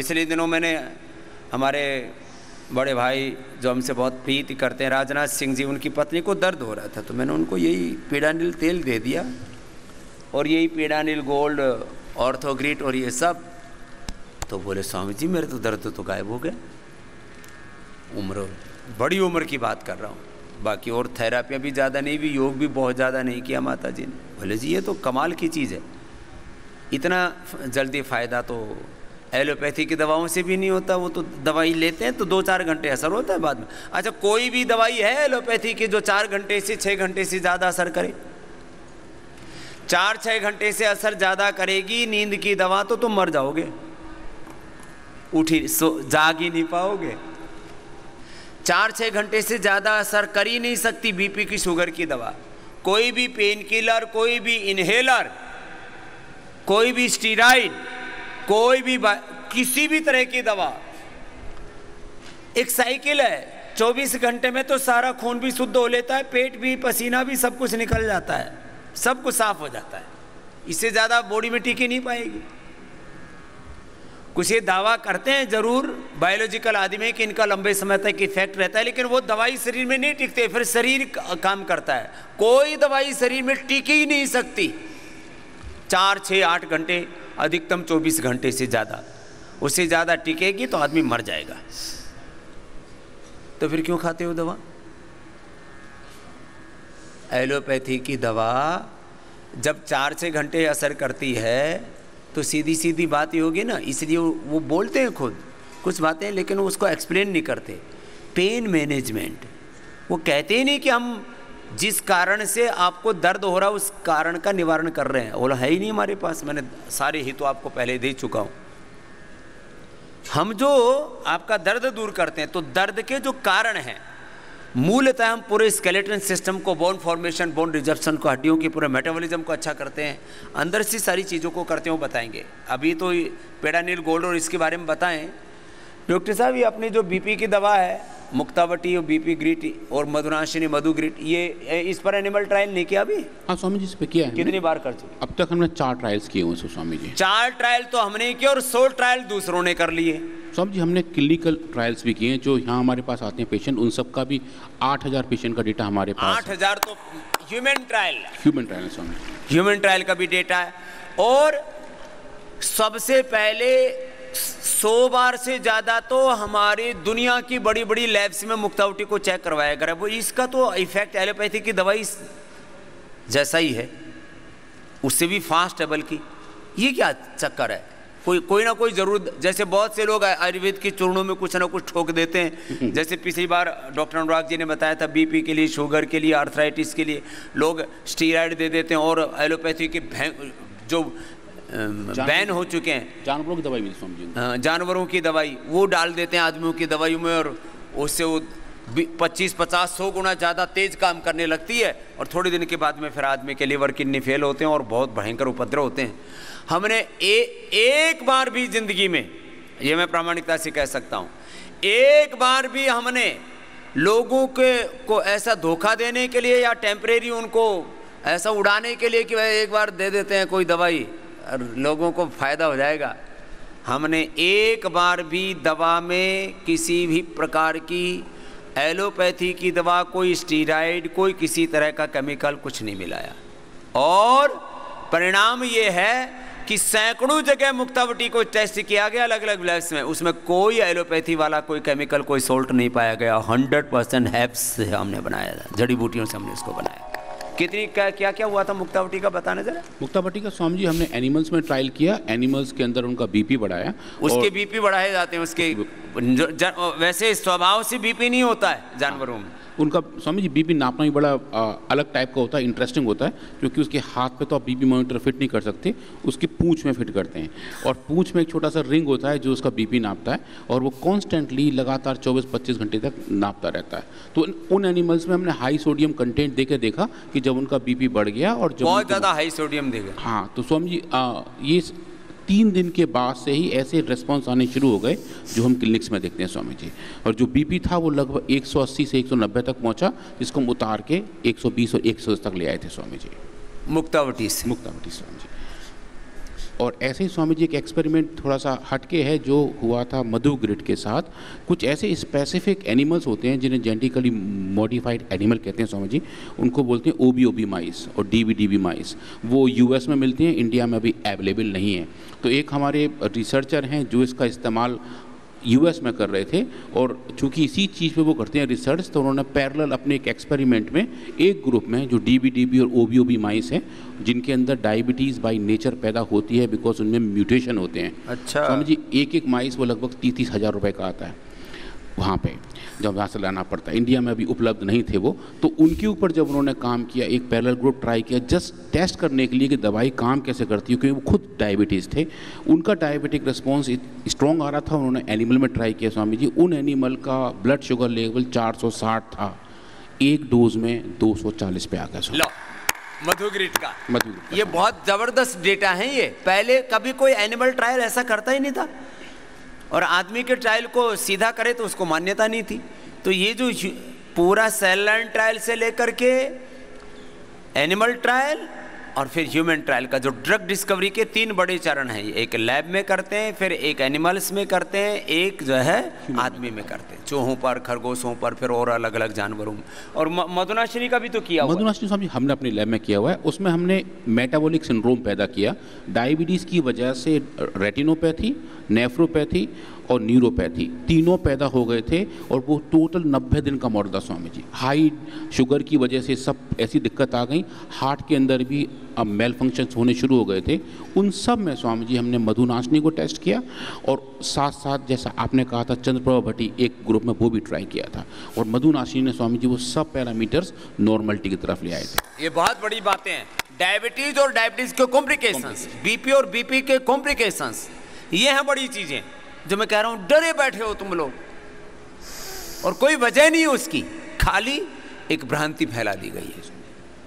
पिछले दिनों मैंने हमारे बड़े भाई जो हमसे बहुत प्रीति करते हैं, राजनाथ सिंह जी, उनकी पत्नी को दर्द हो रहा था, तो मैंने उनको यही पीडानिल तेल दे दिया और यही पीडानिल गोल्ड, ऑर्थोग्रिट और ये सब। तो बोले स्वामी जी मेरे तो दर्द तो गायब हो गया। उम्र, बड़ी उम्र की बात कर रहा हूँ, बाकी और थेरापियाँ भी ज़्यादा नहीं, भी योग भी बहुत ज़्यादा नहीं किया माता जी ने। बोले जी ये तो कमाल की चीज़ है, इतना जल्दी फ़ायदा तो एलोपैथी की दवाओं से भी नहीं होता। वो तो दवाई लेते हैं तो 2-4 घंटे असर होता है बाद में। अच्छा, कोई भी दवाई है एलोपैथी की जो 4 घंटे से 6 घंटे से ज़्यादा असर करे? 4-6 घंटे से असर ज़्यादा करेगी नींद की दवा तो तुम मर जाओगे, जाग ही नहीं पाओगे। 4-6 घंटे से ज़्यादा असर कर ही नहीं सकती बीपी की, शुगर की दवा। कोई भी पेन किलर, कोई भी इनहेलर, कोई भी स्टीरॉइड, कोई भी किसी भी तरह की दवा एक साइकिल है। 24 घंटे में तो सारा खून भी शुद्ध हो लेता है, पेट भी, पसीना भी, सब कुछ निकल जाता है, सब कुछ साफ हो जाता है। इससे ज़्यादा बॉडी में टिक ही नहीं पाएगी। कुछ ये दावा करते हैं जरूर बायोलॉजिकल आदमी कि इनका लंबे समय तक इफेक्ट रहता है, लेकिन वो दवाई शरीर में नहीं टिकते, फिर शरीर काम करता है। कोई दवाई शरीर में टिक ही नहीं सकती 4, 6, 8 घंटे, अधिकतम 24 घंटे से ज़्यादा। उससे ज़्यादा टिकेगी तो आदमी मर जाएगा। तो फिर क्यों खाते हो दवा? एलोपैथी की दवा जब 4-6 घंटे असर करती है तो सीधी सीधी बात ही होगी ना, इसलिए वो बोलते हैं खुद कुछ बातें, लेकिन वो उसको एक्सप्लेन नहीं करते। पेन मैनेजमेंट, वो कहते ही नहीं कि हम जिस कारण से आपको दर्द हो रहा है उस कारण का निवारण कर रहे हैं, वो है ही नहीं हमारे पास। मैंने सारे ही तो आपको पहले दे चुका हूँ। हम जो आपका दर्द दूर करते हैं तो दर्द के जो कारण हैं, मूलतः हम पूरे स्केलेटन सिस्टम को, बोन फॉर्मेशन, बोन रिजर्प्शन को, हड्डियों के पूरे मेटाबॉलिज्म को अच्छा करते हैं, अंदर से सारी चीज़ों को करते हैं, वो बताएंगे। अभी तो पेडानिल गोल्ड और इसके बारे में बताएं डॉक्टर साहब। ये अपनी जो बीपी की दवा है मुक्तावटी और बीपी ग्रीट और मधुनाशिनी मधु ग्रीट, ये इस पर एनिमल ट्रायल नहीं किया अभी? हाँ स्वामी जी, इस पे किया है। कितनी बार कर चुके? अब तक हमने 4 ट्रायल्स किए हुए स्वामी जी। 4 ट्रायल तो हमने किए और 100 ट्रायल दूसरों ने कर लिए। स्वामी जी हमने क्लिनिकल ट्रायल्स भी किए हैं, जो यहाँ हमारे पास आते हैं पेशेंट, उन सब का भी 8000 पेशेंट का डेटा हमारे पास। 8000 तो ह्यूमन ट्रायल, स्वामी, ह्यूमन ट्रायल का भी डेटा है। और सबसे पहले 100 बार से ज़्यादा तो हमारी दुनिया की बड़ी बड़ी लैब्स में मुक्तावटी को चेक करवाया गया। वो इसका तो इफेक्ट एलोपैथी की दवाई जैसा ही है, उससे भी फास्ट है। बल्कि ये क्या चक्कर है, कोई ना कोई जरूर, जैसे बहुत से लोग आयुर्वेद के चूर्णों में कुछ ना कुछ ठोक देते हैं। जैसे पिछली बार डॉक्टर अनुराग जी ने बताया था, बीपी के लिए, शुगर के लिए, आर्थराइटिस के लिए लोग स्टीरॉइड दे देते हैं, और एलोपैथी के जो बैन हो चुके हैं, जानवरों की दवाई भी, जानवरों की दवाई वो डाल देते हैं आदमियों की दवाइयों में, और उससे वो 25, 50, 100 गुना ज़्यादा तेज काम करने लगती है, और थोड़े दिन के बाद में फिर आदमी के लिवर किडनी फेल होते हैं और बहुत भयंकर उपद्रव होते हैं। हमने एक बार भी जिंदगी में, ये मैं प्रामाणिकता से कह सकता हूँ, एक बार भी हमने लोगों को ऐसा धोखा देने के लिए या टेम्परेरी उनको ऐसा उड़ाने के लिए कि भाई एक बार दे देते हैं कोई दवाई और लोगों को फ़ायदा हो जाएगा, हमने एक बार भी दवा में किसी भी प्रकार की एलोपैथी की दवा, कोई स्टीरॉइड, कोई किसी तरह का केमिकल कुछ नहीं मिलाया। और परिणाम ये है कि सैकड़ों जगह मुक्तावटी को टेस्ट किया गया अलग अलग लैब्स में, उसमें कोई एलोपैथी वाला कोई केमिकल, कोई सोल्ट नहीं पाया गया। 100% हेर्ब्स से हमने बनाया था, जड़ी बूटियों से हमने इसको बनाया। कितनी क्या क्या हुआ था मुक्तावटी का, बताना जरा। मुक्तावटी का स्वामी जी हमने एनिमल्स में ट्रायल किया, एनिमल्स के अंदर उनका बीपी बढ़ाया, उसके बीपी बढ़ाए जाते हैं, उसके वैसे स्वभाव से बीपी नहीं होता है जानवरों में। उनका स्वामी जी बीपी नापना भी बड़ा अलग टाइप का होता है, इंटरेस्टिंग होता है, क्योंकि उसके हाथ पे तो आप बीपी मॉनिटर फिट नहीं कर सकते, उसकी पूंछ में फिट करते हैं, और पूंछ में एक छोटा सा रिंग होता है जो उसका बीपी नापता है, और वो कॉन्स्टेंटली लगातार 24-25 घंटे तक नापता रहता है। तो उन एनिमल्स में हमने हाई सोडियम कंटेंट देके देखा कि जब उनका बीपी बढ़ गया और जब बहुत ज़्यादा हाई सोडियम देगा, हाँ, तो स्वामी जी ये 3 दिन के बाद से ही ऐसे रिस्पॉन्स आने शुरू हो गए जो हम क्लिनिक्स में देखते हैं स्वामी जी। और जो बीपी था वो लगभग 180 से 190 तक पहुंचा, जिसको हम उतार के 120 और 110 तक ले आए थे स्वामी जी, मुक्तावटी से। स्वामी जी। और ऐसे ही स्वामी जी एक एक्सपेरिमेंट थोड़ा सा हटके है जो हुआ था मधु ग्रिड के साथ। कुछ ऐसे स्पेसिफिक एनिमल्स होते हैं जिन्हें जेनेटिकली मॉडिफाइड एनिमल कहते हैं स्वामी जी, उनको बोलते हैं OB माइस और DB माइस। वो US में मिलते हैं, इंडिया में अभी अवेलेबल नहीं है। तो एक हमारे रिसर्चर हैं जो इसका इस्तेमाल US में कर रहे थे, और चूंकि इसी चीज़ पे वो करते हैं रिसर्च, तो उन्होंने पैरेलल अपने एक एक्सपेरिमेंट में एक ग्रुप में जो DB और OB माइस हैं जिनके अंदर डायबिटीज़ बाय नेचर पैदा होती है बिकॉज उनमें म्यूटेशन होते हैं। अच्छा। समझ जी, एक माइस वो लगभग 30 हज़ार रुपये का आता है वहाँ पे, जब वहाँ से लाना पड़ता है। इंडिया में अभी उपलब्ध नहीं थे वो, तो उनके ऊपर जब उन्होंने काम किया, एक पैरेलल ग्रुप ट्राई किया जस्ट टेस्ट करने के लिए कि दवाई काम कैसे करती है, क्योंकि वो खुद डायबिटीज़ थे। उनका डायबिटिक रिस्पॉन्स स्ट्रॉन्ग आ रहा था। उन्होंने एनिमल में ट्राई किया स्वामी जी, उन एनिमल का ब्लड शुगर लेवल 460 था, एक डोज में 240 पे आ गया। लो, मधुग्रिड का ये बहुत ज़बरदस्त डेटा है। ये पहले कभी कोई एनिमल ट्रायल ऐसा करता ही नहीं था, और आदमी के ट्रायल को सीधा करे तो उसको मान्यता नहीं थी। तो ये जो पूरा सेल लाइन ट्रायल से लेकर के एनिमल ट्रायल और फिर ह्यूमन ट्रायल का जो ड्रग डिस्कवरी के 3 बड़े चरण हैं, एक लैब में करते हैं, फिर एक एनिमल्स में करते हैं, एक जो है आदमी में करते हैं, चूहों पर, खरगोशों पर, फिर और अलग अलग जानवरों में। और मधुनाशिनी का भी तो किया हुआ। मधुनाशिनी स्वामी हमने अपने लैब में किया हुआ है। उसमें हमने मेटाबॉलिक सिंड्रोम पैदा किया, डायबिटीज़ की वजह से रेटिनोपैथी, नेफ्रोपैथी और न्यूरोपैथी तीनों पैदा हो गए थे, और वो टोटल 90 दिन का मॉडल था स्वामी जी। हाई शुगर की वजह से सब ऐसी दिक्कत आ गई, हार्ट के अंदर भी अब मेल फंक्शंस होने शुरू हो गए थे। उन सब में स्वामी जी हमने मधुनाशिनी को टेस्ट किया, और साथ साथ जैसा आपने कहा था चंद्रप्रभा भट्टी एक ग्रुप में वो भी ट्राई किया था, और मधुनाशिनी ने स्वामी जी वो सब पैरामीटर्स नॉर्मलिटी की तरफ ले आए थे। ये बहुत बड़ी बातें हैं। डायबिटीज और डायबिटीज के कॉम्प्लिकेशंस, बीपी और बीपी के कॉम्प्लिकेशंस, ये हैं बड़ी चीजें जो मैं कह रहा हूं। डरे बैठे हो तुम लोग, और कोई वजह नहीं है उसकी, खाली एक भ्रांति फैला दी गई है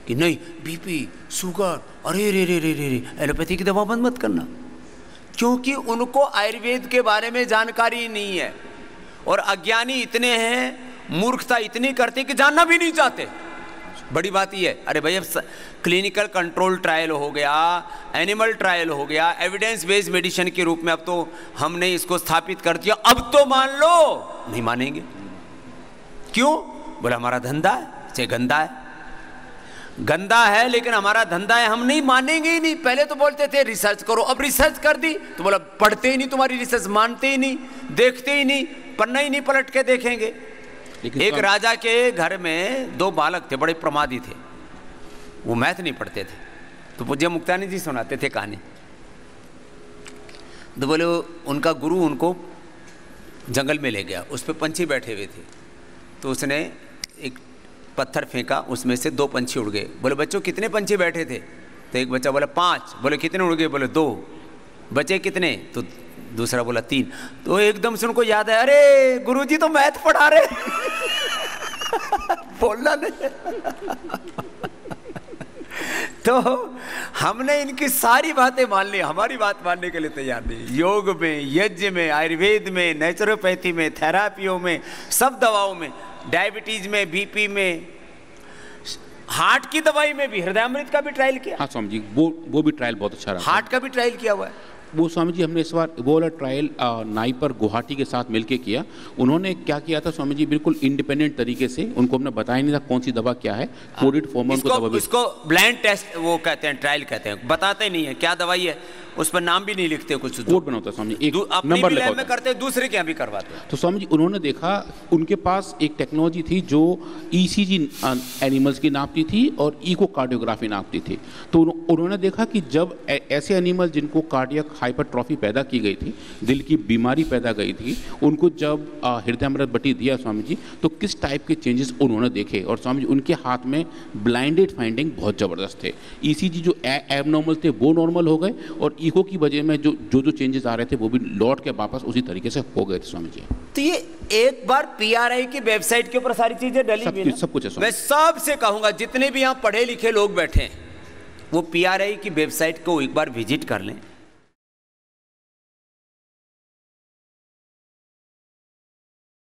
कि नहीं बीपी, शुगर, अरे रे रे रे रे रे एलोपैथी की दवा बंद मत करना, क्योंकि उनको आयुर्वेद के बारे में जानकारी नहीं है, और अज्ञानी इतने हैं, मूर्खता इतनी करते हैं कि जानना भी नहीं चाहते। बड़ी बात यह है, अरे भाई अब क्लिनिकल कंट्रोल ट्रायल हो गया, एनिमल ट्रायल हो गया, एविडेंस बेस्ड मेडिसिन के रूप में अब तो हमने इसको स्थापित कर दिया, अब तो मान लो। नहीं मानेंगे, क्यों? बोला हमारा धंधा है, चाहे गंदा है, गंदा है लेकिन हमारा धंधा है, हम नहीं मानेंगे ही नहीं। पहले तो बोलते थे रिसर्च करो, अब रिसर्च कर दी तो बोला पढ़ते ही नहीं, तुम्हारी रिसर्च मानते ही नहीं, देखते ही नहीं, पन्ना ही नहीं पलट के देखेंगे। एक राजा के घर में 2 बालक थे, बड़े प्रमादी थे, वो मैथ नहीं पढ़ते थे, तो पूज्य मुक्तानंद जी सुनाते थे कहानी। तो बोले उनका गुरु उनको जंगल में ले गया, उस पर पंछी बैठे हुए थे, तो उसने एक पत्थर फेंका, उसमें से 2 पंछी उड़ गए। बोले बच्चों कितने पंछी बैठे थे? तो एक बच्चा बोला 5। बोले कितने उड़ गए? बोले 2। बचे कितने? तो दूसरा बोला 3। तो एकदम से उनको याद है, अरे गुरुजी तो मैथ पढ़ा रहे बोलना नहीं तो हमने इनकी सारी बातें मान ली, हमारी बात मानने के लिए तैयार नहीं। योग में, यज्ञ में, आयुर्वेद में, नेचुरोपैथी में, थेरापियों में, सब दवाओं में, डायबिटीज में, बीपी में, हार्ट की दवाई में भी, हृदयामृत का भी ट्रायल किया। हाँ स्वामी जी, वो भी ट्रायल बहुत अच्छा रहा। हार्ट का भी ट्रायल किया हुआ है। वो स्वामी जी हमने इस बार वो वाला ट्रायल नाइपर गुवाहाटी के साथ मिलके किया। उन्होंने क्या किया था स्वामी जी, बिल्कुल इंडिपेंडेंट तरीके से, उनको हमने बताया नहीं था कौन सी दवा क्या है, कोडेड फॉर्म में उनको दवा, इसको ब्लाइंड टेस्ट वो कहते हैं, ट्रायल कहते हैं, बताते नहीं है क्या दवाई है, उस पर नाम भी नहीं लिखते, कुछ कोड बनाता है स्वामी जी, एक नंबर लिखा होता है, करते हैं, दूसरे के यहाँ भी करवाते हैं। तो स्वामी जी उन्होंने देखा, उनके पास एक टेक्नोलॉजी थी जो ECG एनिमल्स की नापती थी और इकोकार्डियोग्राफी नापती थी। तो उन्होंने देखा कि जब ऐसे एनिमल जिनको कार्डियक हाइपरट्रॉफी पैदा की गई थी, दिल की बीमारी पैदा गई थी, उनको जब हृदयामृत बटी दिया स्वामी जी, तो किस टाइप के चेंजेस उन्होंने देखे। और स्वामी जी उनके हाथ में ब्लाइंडेड फाइंडिंग बहुत ज़बरदस्त थे। ECG जो एबनॉर्मल थे वो नॉर्मल हो गए, और इको की वजह में जो चेंजेस आ रहे थे वो भी लौट के वापस उसी तरीके से हो गए थे स्वामी जी। तो ये एक बार PRI की वेबसाइट के ऊपर सारी चीजें डली हुई हैं, सब कुछ है। मैं सबसे कहूंगा जितने भी यहाँ पढ़े लिखे लोग बैठे हैं, वो PRI की वेबसाइट को एक बार विजिट कर लें।